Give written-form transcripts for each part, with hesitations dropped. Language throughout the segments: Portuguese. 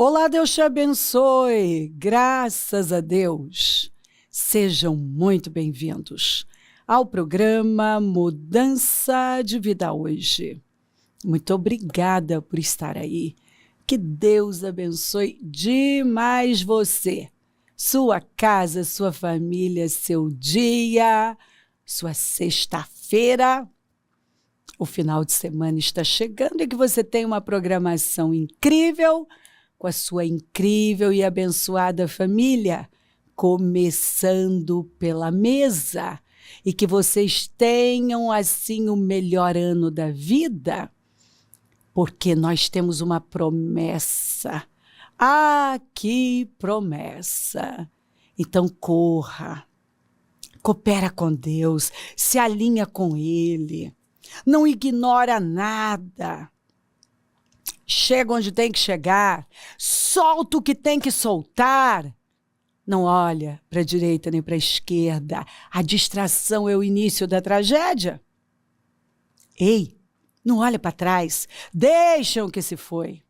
Olá, Deus te abençoe. Graças a Deus. Sejam muito bem-vindos ao programa Mudança de Vida Hoje. Muito obrigada por estar aí. Que Deus abençoe demais você, sua casa, sua família, seu dia, sua sexta-feira. O final de semana está chegando e que você tenha uma programação incrível com a sua incrível e abençoada família, começando pela mesa, e que vocês tenham assim o melhor ano da vida, porque nós temos uma promessa. Ah, que promessa! Então corra, coopera com Deus, se alinha com Ele, não ignora nada. Chega onde tem que chegar, solta o que tem que soltar. Não olha para a direita nem para a esquerda. A distração é o início da tragédia. Ei, não olha para trás. Deixa o que se foi.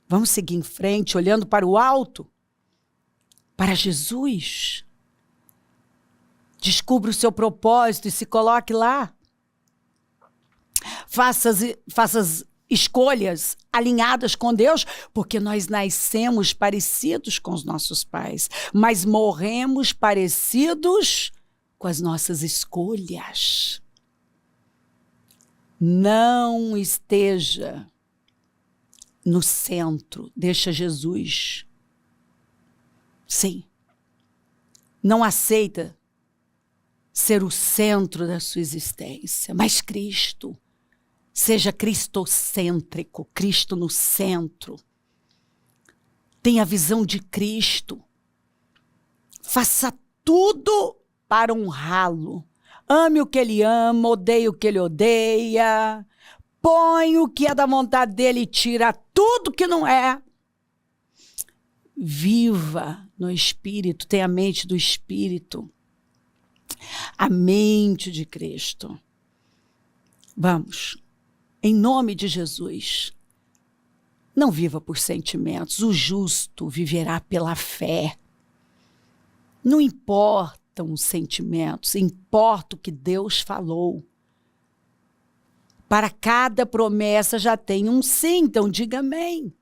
Vamos seguir em frente, olhando para o alto, para Jesus. Descubra o seu propósito e se coloque lá. Faça as escolhas alinhadas com Deus, porque nós nascemos parecidos com os nossos pais, mas morremos parecidos com as nossas escolhas. Não esteja no centro, deixa Jesus. Sim. Não aceita ser o centro da sua existência, mas Cristo. Seja cristocêntrico, Cristo no centro. Tenha a visão de Cristo. Faça tudo para honrá-lo. Ame o que ele ama, odeie o que ele odeia. Põe o que é da vontade dele e tira tudo que não é. Viva no Espírito, tenha a mente do Espírito. A mente de Cristo. Vamos. Em nome de Jesus, não viva por sentimentos. O justo viverá pela fé. Não importam os sentimentos, importa o que Deus falou. Para cada promessa já tem um sim, então diga amém.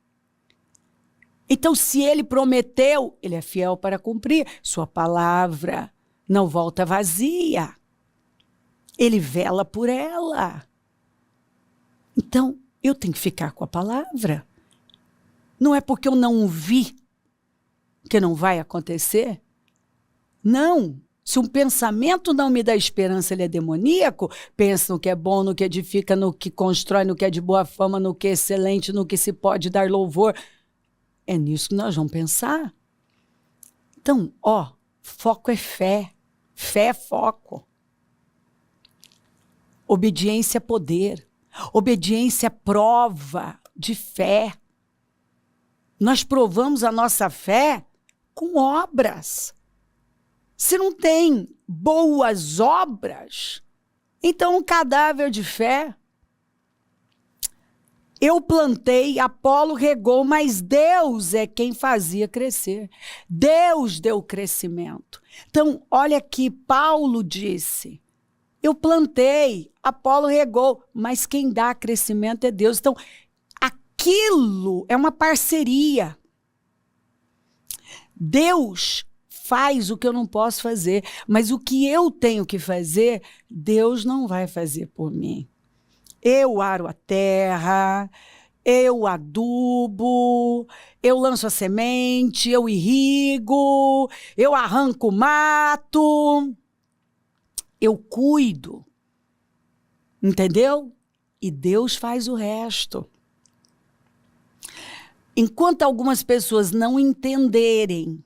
Então, se ele prometeu, ele é fiel para cumprir. Sua palavra não volta vazia. Ele vela por ela. Então, eu tenho que ficar com a palavra. Não é porque eu não vi que não vai acontecer. Não. Se um pensamento não me dá esperança, ele é demoníaco. Pensa no que é bom, no que edifica, no que constrói, no que é de boa fama, no que é excelente, no que se pode dar louvor. É nisso que nós vamos pensar. Então, foco é fé. Fé é foco. Obediência é poder. Obediência é prova de fé. Nós provamos a nossa fé com obras. Se não tem boas obras, então um cadáver de fé. Eu plantei, Apolo regou, mas Deus é quem fazia crescer. Deus deu o crescimento. Então, olha aqui, Paulo disse, eu plantei, Apolo regou, mas quem dá crescimento é Deus. Então, aquilo é uma parceria. Deus faz o que eu não posso fazer, mas o que eu tenho que fazer, Deus não vai fazer por mim. Eu aro a terra, eu adubo, eu lanço a semente, eu irrigo, eu arranco o mato, eu cuido, entendeu? E Deus faz o resto. Enquanto algumas pessoas não entenderem,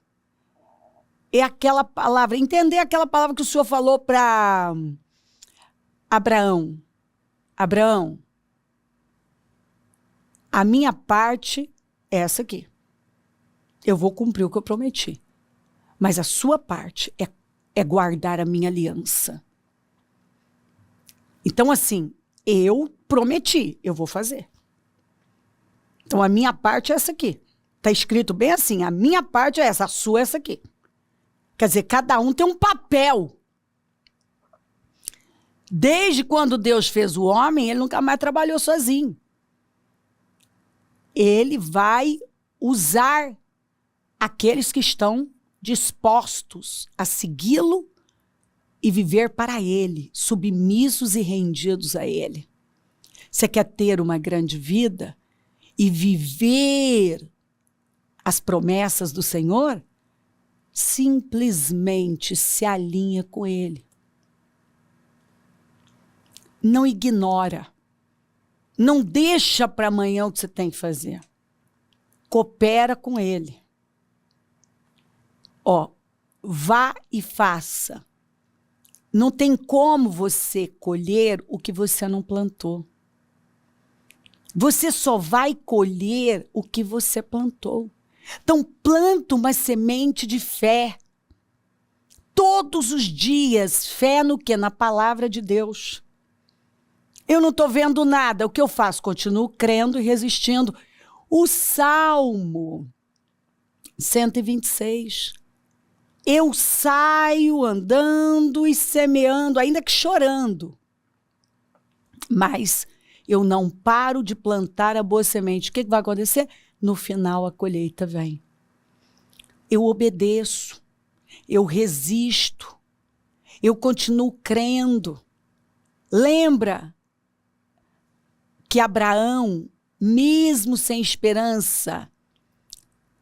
é aquela palavra, entender aquela palavra que o Senhor falou para Abraão. Abraão, a minha parte é essa aqui. Eu vou cumprir o que eu prometi. Mas a sua parte é guardar a minha aliança. Então, assim, eu prometi, eu vou fazer. Então, a minha parte é essa aqui. Está escrito bem assim, a minha parte é essa, a sua é essa aqui. Quer dizer, cada um tem um papel. Desde quando Deus fez o homem, ele nunca mais trabalhou sozinho. Ele vai usar aqueles que estão dispostos a segui-lo e viver para ele, submissos e rendidos a ele. Você quer ter uma grande vida e viver as promessas do Senhor? Simplesmente se alinha com ele. Não ignora. Não deixa para amanhã o que você tem que fazer. Coopera com ele. Vá e faça. Não tem como você colher o que você não plantou. Você só vai colher o que você plantou. Então, planta uma semente de fé. Todos os dias, fé no quê? Na palavra de Deus. Eu não estou vendo nada. O que eu faço? Continuo crendo e resistindo. O Salmo 126. Eu saio andando e semeando, ainda que chorando. Mas eu não paro de plantar a boa semente. O que vai acontecer? No final, a colheita vem. Eu obedeço. Eu resisto. Eu continuo crendo. Lembra que Abraão, mesmo sem esperança,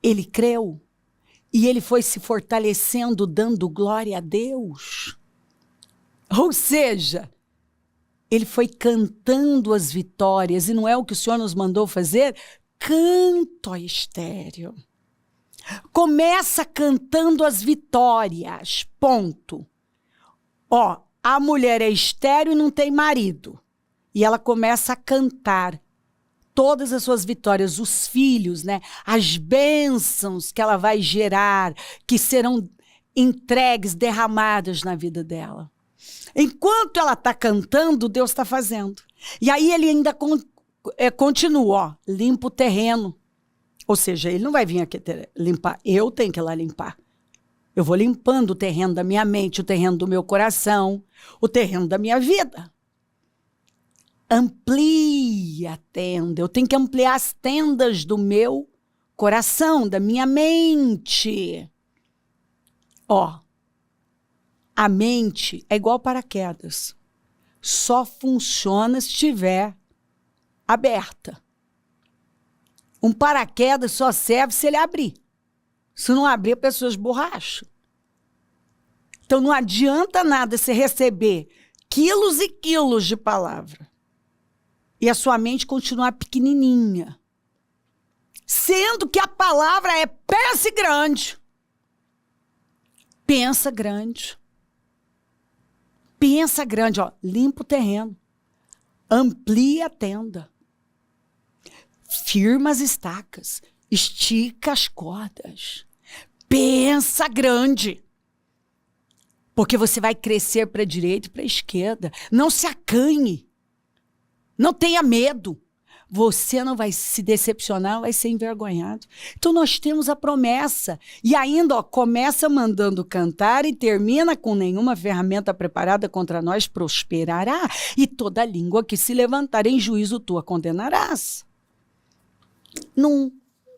ele creu e ele foi se fortalecendo, dando glória a Deus. Ou seja, ele foi cantando as vitórias, e não é o que o Senhor nos mandou fazer? Canto estéreo. Começa cantando as vitórias, ponto. A mulher é estéreo e não tem marido. E ela começa a cantar todas as suas vitórias, os filhos, né? As bênçãos que ela vai gerar, que serão entregues, derramadas na vida dela. Enquanto ela está cantando, Deus está fazendo. E aí ele ainda continua, limpa o terreno. Ou seja, ele não vai vir aqui limpar, eu tenho que ir lá limpar. Eu vou limpando o terreno da minha mente, o terreno do meu coração, o terreno da minha vida. Amplia a tenda. Eu tenho que ampliar as tendas do meu coração, da minha mente. A mente é igual paraquedas. Só funciona se estiver aberta. Um paraquedas só serve se ele abrir. Se não abrir, a pessoa esborracha. Então não adianta nada você receber quilos e quilos de palavra e a sua mente continuar pequenininha. Sendo que a palavra é pense grande. Pensa grande. Pensa grande, limpa o terreno. Amplia a tenda. Firma as estacas. Estica as cordas. Pensa grande. Porque você vai crescer para a direita e para a esquerda. Não se acanhe. Não tenha medo. Você não vai se decepcionar, não vai ser envergonhado. Então nós temos a promessa. E ainda, começa mandando cantar e termina com nenhuma ferramenta preparada contra nós prosperará. E toda língua que se levantar em juízo tu a condenarás.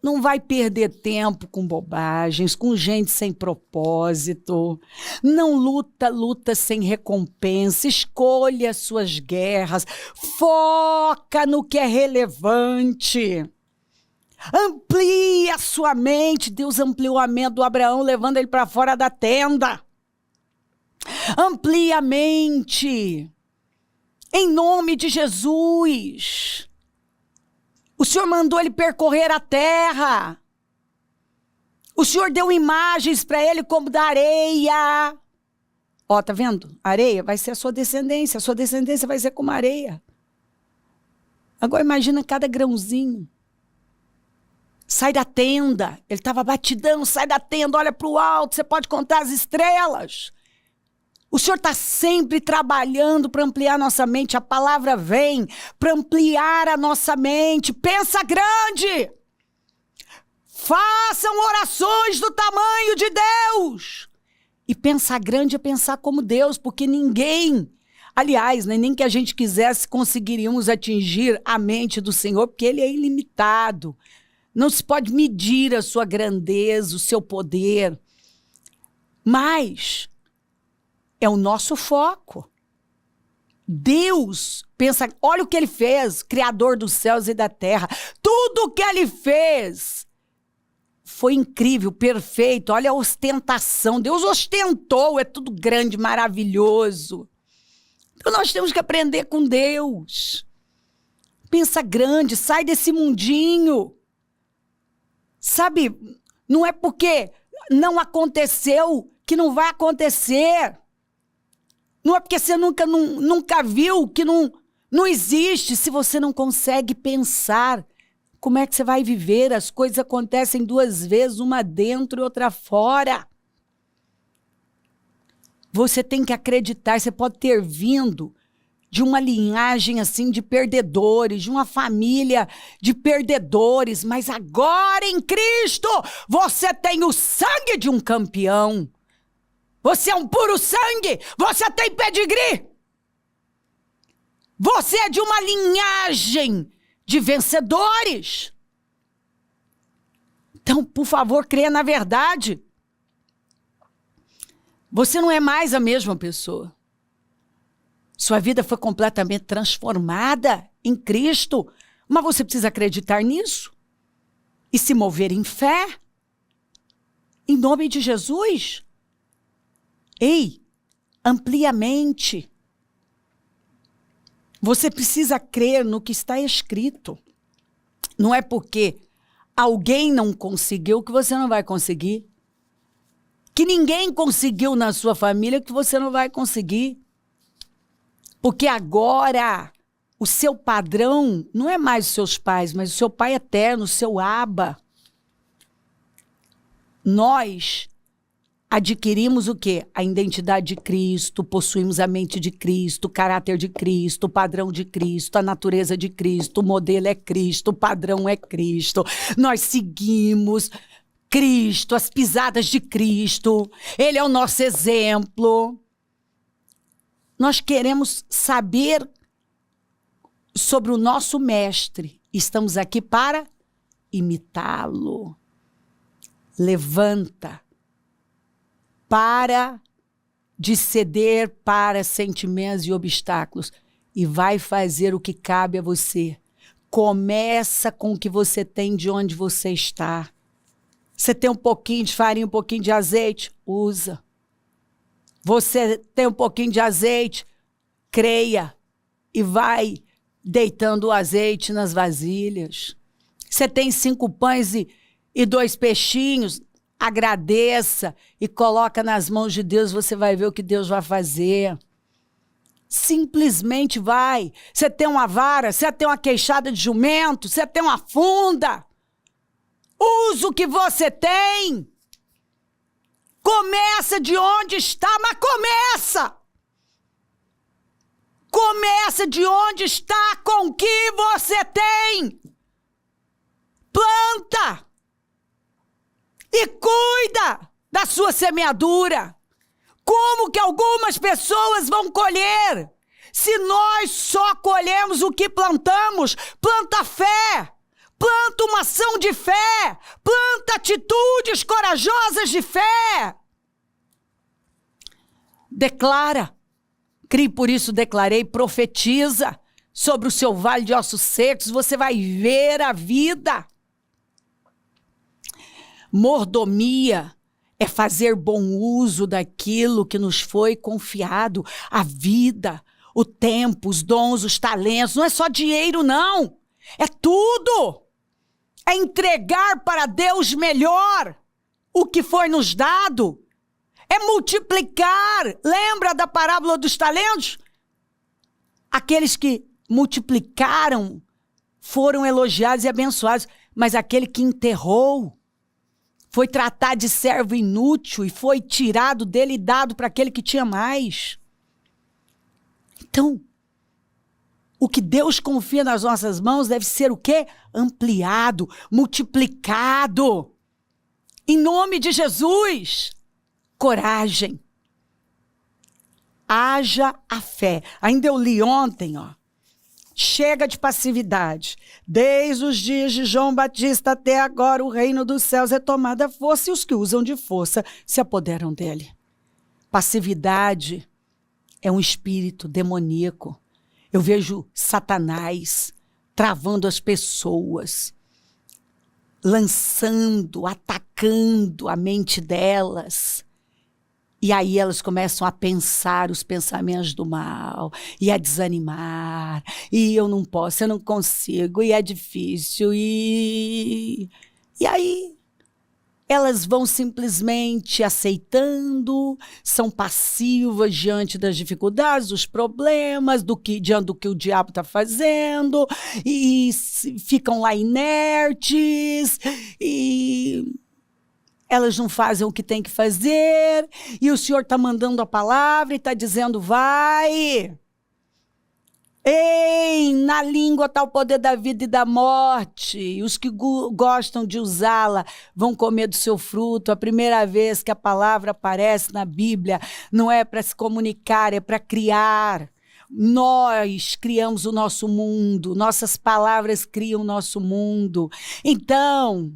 Não vai perder tempo com bobagens, com gente sem propósito. Não luta sem recompensa. Escolha suas guerras. Foca no que é relevante. Amplie a sua mente. Deus ampliou a mente do Abraão, levando ele para fora da tenda. Amplie a mente. Em nome de Jesus. O Senhor mandou ele percorrer a terra. O Senhor deu imagens para ele como da areia. Tá vendo? Areia vai ser a sua descendência vai ser como areia. Agora imagina cada grãozinho. Sai da tenda. Ele estava batidão, sai da tenda, olha para o alto, você pode contar as estrelas. O Senhor está sempre trabalhando para ampliar nossa mente. A palavra vem para ampliar a nossa mente. Pensa grande. Façam orações do tamanho de Deus. E pensar grande é pensar como Deus, porque ninguém, aliás, nem que a gente quisesse, conseguiríamos atingir a mente do Senhor, porque Ele é ilimitado. Não se pode medir a sua grandeza, o seu poder. Mas é o nosso foco. Deus pensa, olha o que Ele fez, Criador dos céus e da terra. Tudo o que Ele fez foi incrível, perfeito. Olha a ostentação. Deus ostentou, é tudo grande, maravilhoso. Então nós temos que aprender com Deus. Pensa grande, sai desse mundinho. Sabe, não é porque não aconteceu que não vai acontecer. Não é porque você nunca viu que não existe. Se você não consegue pensar, como é que você vai viver? As coisas acontecem duas vezes, uma dentro e outra fora. Você tem que acreditar. Você pode ter vindo de uma linhagem assim de perdedores, de uma família de perdedores, mas agora em Cristo você tem o sangue de um campeão. Você é um puro sangue, você tem pedigree. Você é de uma linhagem de vencedores. Então, por favor, creia na verdade. Você não é mais a mesma pessoa. Sua vida foi completamente transformada em Cristo, mas você precisa acreditar nisso e se mover em fé. Em nome de Jesus. Ei, amplie a mente. Você precisa crer no que está escrito. Não é porque alguém não conseguiu que você não vai conseguir. Que ninguém conseguiu na sua família que você não vai conseguir. Porque agora o seu padrão não é mais os seus pais, mas o seu Pai eterno, o seu Abba. Nós adquirimos o quê? A identidade de Cristo, possuímos a mente de Cristo, o caráter de Cristo, o padrão de Cristo, a natureza de Cristo, o modelo é Cristo, o padrão é Cristo. Nós seguimos Cristo, as pisadas de Cristo. Ele é o nosso exemplo. Nós queremos saber sobre o nosso mestre. Estamos aqui para imitá-lo. Levanta. Para de ceder para sentimentos e obstáculos e vai fazer o que cabe a você. Começa com o que você tem de onde você está. Você tem um pouquinho de farinha, um pouquinho de azeite? Usa. Você tem um pouquinho de azeite? Creia e vai deitando o azeite nas vasilhas. Você tem 5 pães e 2 peixinhos? Agradeça e coloca nas mãos de Deus, você vai ver o que Deus vai fazer. Simplesmente vai. Você tem uma vara, você tem uma queixada de jumento, você tem uma funda. Usa o que você tem. Começa de onde está, mas começa. Começa de onde está, com o que você tem. Planta. E cuida da sua semeadura. Como que algumas pessoas vão colher? Se nós só colhemos o que plantamos, planta fé. Planta uma ação de fé. Planta atitudes corajosas de fé. Declara. Crie, por isso declarei, profetiza sobre o seu vale de ossos secos. Você vai ver a vida. Mordomia é fazer bom uso daquilo que nos foi confiado, a vida, o tempo, os dons, os talentos. Não é só dinheiro, não. É tudo. É entregar para Deus melhor o que foi nos dado. É multiplicar. Lembra da parábola dos talentos? Aqueles que multiplicaram foram elogiados e abençoados, mas aquele que enterrou foi tratado de servo inútil e foi tirado dele e dado para aquele que tinha mais. Então, o que Deus confia nas nossas mãos deve ser o quê? Ampliado, multiplicado. Em nome de Jesus, coragem. Haja a fé. Ainda eu li ontem, chega de passividade. Desde os dias de João Batista até agora, o reino dos céus é tomado à força e os que usam de força se apoderam dele. Passividade é um espírito demoníaco. Eu vejo Satanás travando as pessoas, lançando, atacando a mente delas. E aí elas começam a pensar os pensamentos do mal, e a desanimar, e eu não posso, eu não consigo, e é difícil, e aí elas vão simplesmente aceitando, são passivas diante das dificuldades, dos problemas, diante do que o diabo está fazendo, e ficam lá inertes, e elas não fazem o que tem que fazer, e o Senhor está mandando a palavra e está dizendo, vai. Ei, na língua está o poder da vida e da morte, e os que gostam de usá-la vão comer do seu fruto. A primeira vez que a palavra aparece na Bíblia não é para se comunicar, é para criar. Nós criamos o nosso mundo, nossas palavras criam o nosso mundo. Então,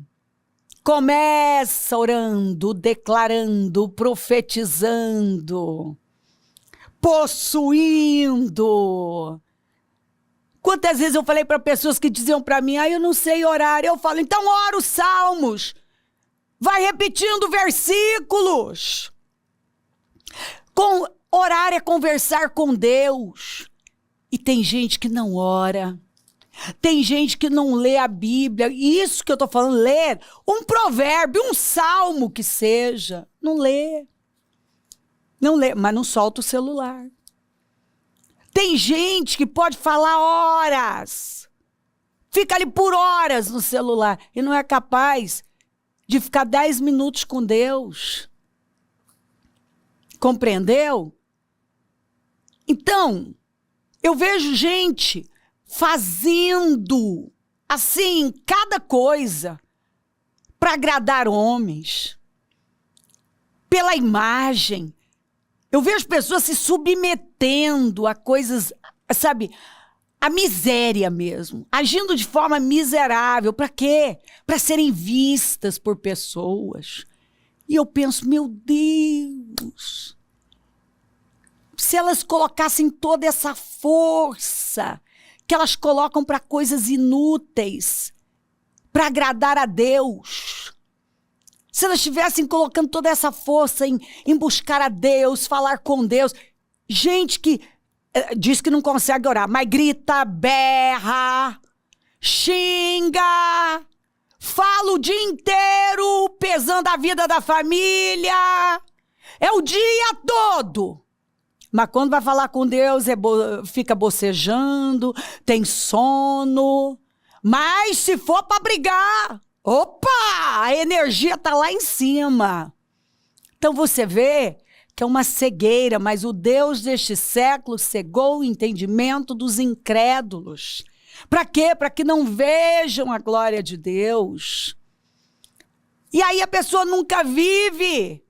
começa orando, declarando, profetizando, possuindo. Quantas vezes eu falei para pessoas que diziam para mim, eu não sei orar. Eu falo, então ora os salmos. Vai repetindo versículos. Orar é conversar com Deus. E tem gente que não ora. Tem gente que não lê a Bíblia. Isso que eu estou falando, ler um provérbio, um salmo que seja. Não lê. Não lê, mas não solta o celular. Tem gente que pode falar horas. Fica ali por horas no celular. E não é capaz de ficar 10 minutos com Deus. Compreendeu? Então, eu vejo gente fazendo, assim, cada coisa para agradar homens, pela imagem. Eu vejo pessoas se submetendo a coisas, sabe, a miséria mesmo, agindo de forma miserável. Para quê? Para serem vistas por pessoas. E eu penso, meu Deus, se elas colocassem toda essa força que elas colocam para coisas inúteis, para agradar a Deus. Se elas estivessem colocando toda essa força em buscar a Deus, falar com Deus. Gente que diz que não consegue orar, mas grita, berra, xinga, fala o dia inteiro, pesando a vida da família. É o dia todo. Mas quando vai falar com Deus, fica bocejando, tem sono. Mas se for para brigar, opa, a energia está lá em cima. Então você vê que é uma cegueira, mas o Deus deste século cegou o entendimento dos incrédulos. Para quê? Para que não vejam a glória de Deus. E aí a pessoa nunca vive.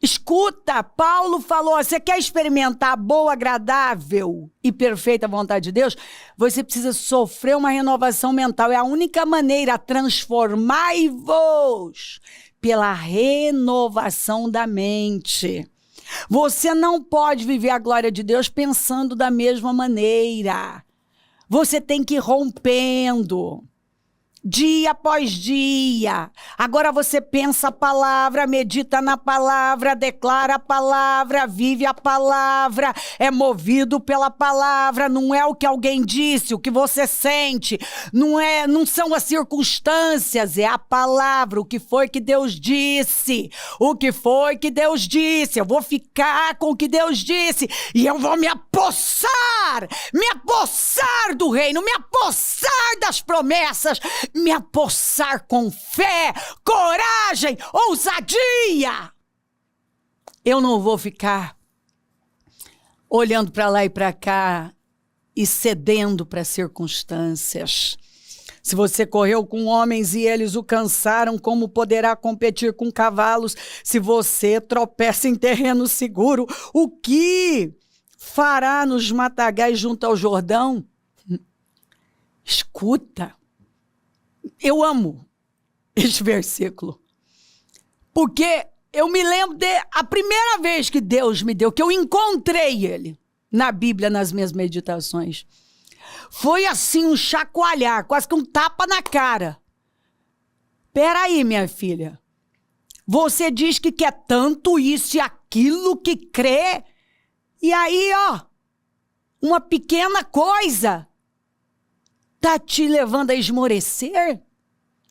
Escuta, Paulo falou, você quer experimentar a boa, agradável e perfeita vontade de Deus? Você precisa sofrer uma renovação mental. É a única maneira, transformai-vos pela renovação da mente. Você não pode viver a glória de Deus pensando da mesma maneira. Você tem que ir rompendo. Dia após dia. Agora você pensa a palavra, medita na palavra, declara a palavra, vive a palavra, é movido pela palavra, não é o que alguém disse, o que você sente, não são as circunstâncias, é a palavra, o que foi que Deus disse, eu vou ficar com o que Deus disse e eu vou me apoderar me apossar do reino, me apossar das promessas, me apossar com fé, coragem, ousadia. Eu não vou ficar olhando para lá e para cá e cedendo para circunstâncias. Se você correu com homens e eles o cansaram, como poderá competir com cavalos? Se você tropeça em terreno seguro, o que fará nos matagais junto ao Jordão? Escuta, eu amo este versículo, porque eu me lembro a primeira vez que Deus me deu, que eu encontrei ele na Bíblia, nas minhas meditações. Foi assim um chacoalhar, quase que um tapa na cara. Peraí, minha filha. Você diz que quer tanto isso e aquilo, que crê. E aí, ó, uma pequena coisa tá te levando a esmorecer?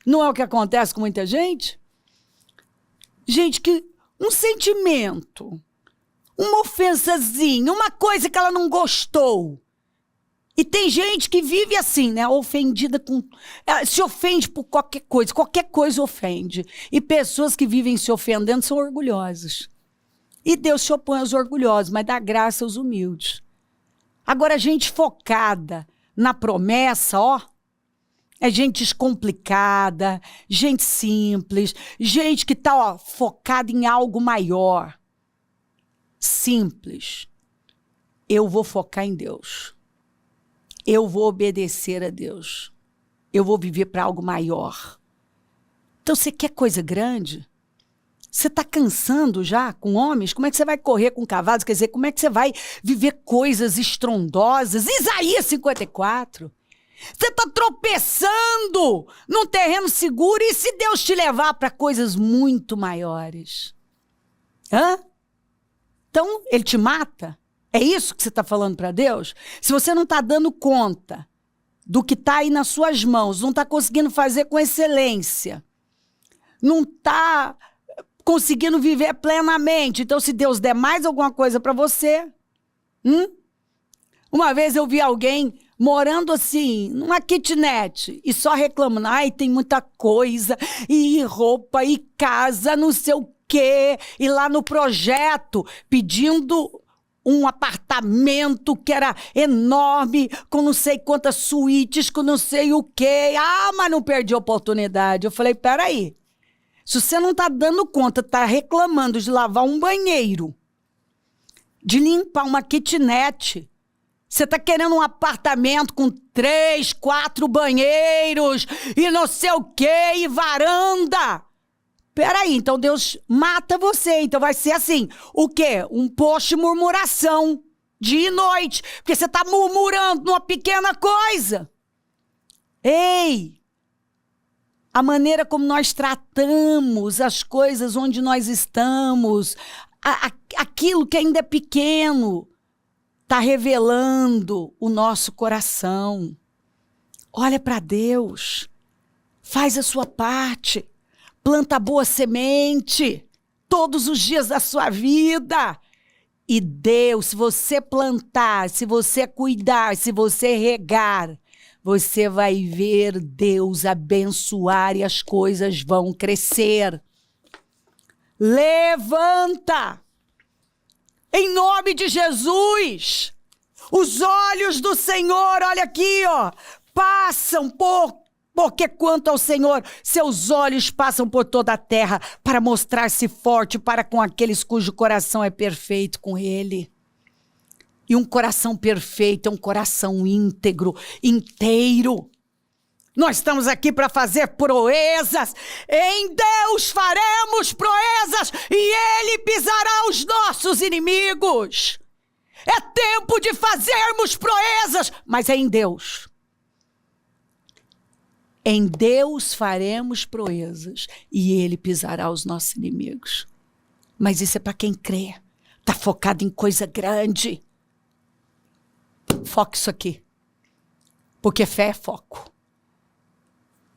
Não é o que acontece com muita gente? Gente, que um sentimento, uma ofensazinha, uma coisa que ela não gostou. E tem gente que vive assim, né? Ofendida com... se ofende por qualquer coisa ofende. E pessoas que vivem se ofendendo são orgulhosas. E Deus se opõe aos orgulhosos, mas dá graça aos humildes. Agora, gente focada na promessa, ó, é gente descomplicada, gente simples, gente que tá, ó, focada em algo maior. Simples. Eu vou focar em Deus. Eu vou obedecer a Deus. Eu vou viver para algo maior. Então, você quer coisa grande? Você está cansando já com homens? Como é que você vai correr com cavalos? Quer dizer, como é que você vai viver coisas estrondosas? Isaías 54. Você está tropeçando num terreno seguro, e se Deus te levar para coisas muito maiores? Hã? Então, ele te mata? É isso que você está falando para Deus? Se você não está dando conta do que está aí nas suas mãos, não está conseguindo fazer com excelência, não está conseguindo viver plenamente, então se Deus der mais alguma coisa para você... Uma vez eu vi alguém morando assim, numa kitnet, e só reclamando, ai, tem muita coisa, e roupa, e casa, não sei o quê, e lá no projeto, pedindo um apartamento que era enorme, com não sei quantas suítes, com não sei o quê. Ah, mas não perdi a oportunidade. Eu falei, peraí, se você não está dando conta, está reclamando de lavar um banheiro, de limpar uma kitnet, você está querendo um apartamento com 3, 4 banheiros, e não sei o quê, e varanda. Peraí, então Deus mata você. Então vai ser assim, o quê? Um post de murmuração, dia e noite, porque você está murmurando numa pequena coisa. Ei, a maneira como nós tratamos as coisas onde nós estamos, aquilo que ainda é pequeno, está revelando o nosso coração. Olha para Deus, faz a sua parte. Planta boa semente todos os dias da sua vida. E Deus, se você plantar, se você cuidar, se você regar, você vai ver Deus abençoar e as coisas vão crescer. Levanta! Em nome de Jesus! Os olhos do Senhor, olha aqui, ó, passam porque quanto ao Senhor, seus olhos passam por toda a terra para mostrar-se forte para com aqueles cujo coração é perfeito com Ele. E um coração perfeito é um coração íntegro, inteiro. Nós estamos aqui para fazer proezas. Em Deus faremos proezas e Ele pisará os nossos inimigos. É tempo de fazermos proezas, mas é em Deus. Em Deus faremos proezas e Ele pisará os nossos inimigos. Mas isso é para quem crê. Está focado em coisa grande. Foca isso aqui. Porque fé é foco.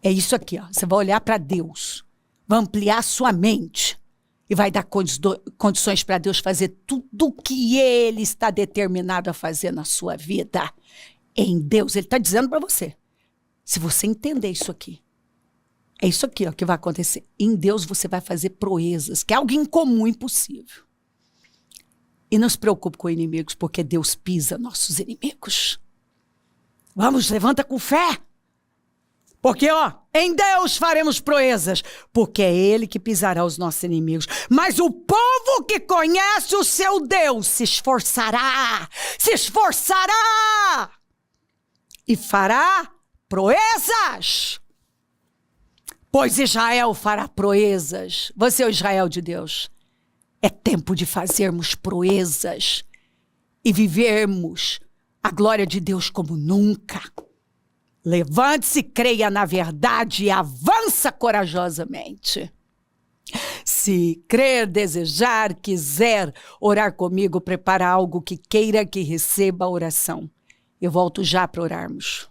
É isso aqui, ó. Você vai olhar para Deus. Vai ampliar sua mente. e vai dar condições para Deus fazer tudo o que Ele está determinado a fazer na sua vida. Em Deus, Ele está dizendo para você. Se você entender isso aqui, é isso aqui ó, que vai acontecer. Em Deus você vai fazer proezas, que é algo incomum, impossível. E não se preocupe com inimigos, porque Deus pisa nossos inimigos. Vamos, levanta com fé. Porque, ó, em Deus faremos proezas, porque é Ele que pisará os nossos inimigos. Mas o povo que conhece o seu Deus se esforçará e fará proezas. Pois Israel fará proezas. Você é o Israel de Deus. É tempo de fazermos proezas e vivermos a glória de Deus como nunca. Levante-se, creia na verdade e avança corajosamente. Se crer, desejar, quiser orar comigo, prepara algo que queira que receba a oração. Eu volto já para orarmos.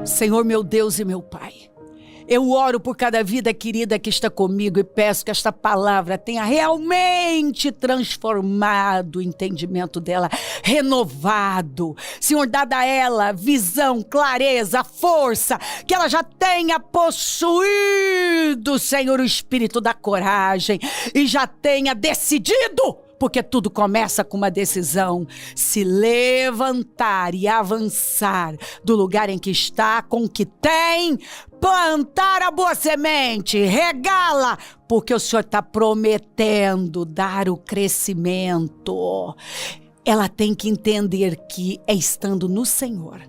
Senhor, meu Deus e meu Pai, eu oro por cada vida querida que está comigo e peço que esta palavra tenha realmente transformado o entendimento dela, renovado. Senhor, dada a ela visão, clareza, força, que ela já tenha possuído, Senhor, o espírito da coragem e já tenha decidido, porque tudo começa com uma decisão, se levantar e avançar do lugar em que está, com o que tem, plantar a boa semente, regá-la, porque o Senhor está prometendo dar o crescimento. Ela tem que entender que é estando no Senhor,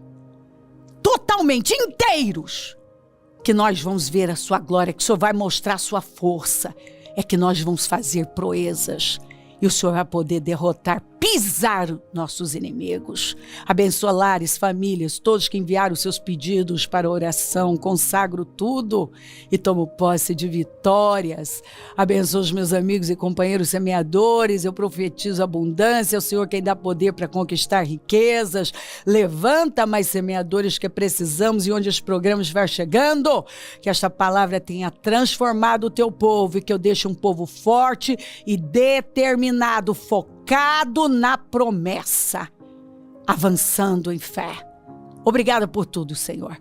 totalmente inteiros, que nós vamos ver a sua glória, que o Senhor vai mostrar a sua força, é que nós vamos fazer proezas. E o Senhor vai poder derrotar, pisar nossos inimigos. Abençoa lares, famílias, todos que enviaram seus pedidos para oração. Consagro tudo e tomo posse de vitórias. Abençoa os meus amigos e companheiros semeadores. Eu profetizo abundância. É o Senhor quem dá poder para conquistar riquezas. Levanta mais semeadores que precisamos e onde os programas estiver chegando. Que esta palavra tenha transformado o teu povo e que eu deixe um povo forte e determinado, focado na promessa, avançando em fé. Obrigada por tudo, Senhor.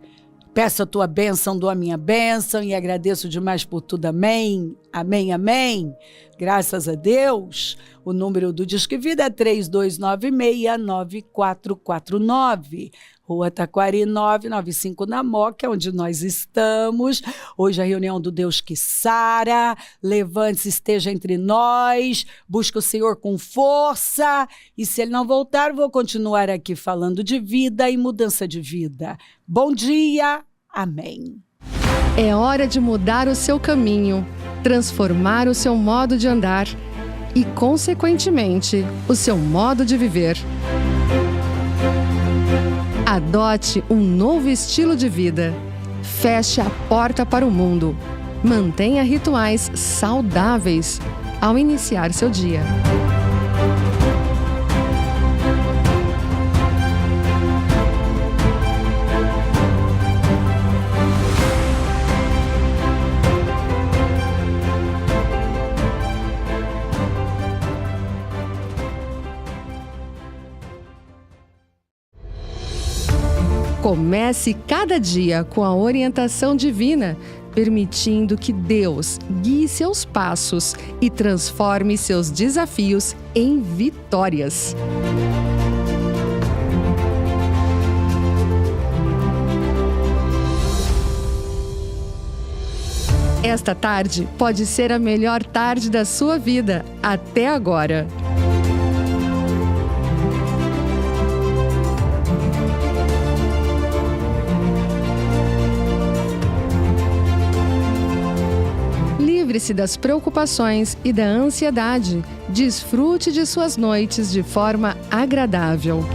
Peço a tua bênção, dou a minha bênção e agradeço demais por tudo. Amém, amém, amém. Graças a Deus. O número do Disque Vida é 3296-9449. Rua Taquari 995 na Moca, onde nós estamos. Hoje a reunião do Deus que sara. Levante-se, esteja entre nós. Busque o Senhor com força. E se Ele não voltar, vou continuar aqui falando de vida e mudança de vida. Bom dia. Amém. É hora de mudar o seu caminho, transformar o seu modo de andar e, consequentemente, o seu modo de viver. Adote um novo estilo de vida. Feche a porta para o mundo. Mantenha rituais saudáveis ao iniciar seu dia. Comece cada dia com a orientação divina, permitindo que Deus guie seus passos e transforme seus desafios em vitórias. Esta tarde pode ser a melhor tarde da sua vida até agora. Livre-se das preocupações e da ansiedade. Desfrute de suas noites de forma agradável.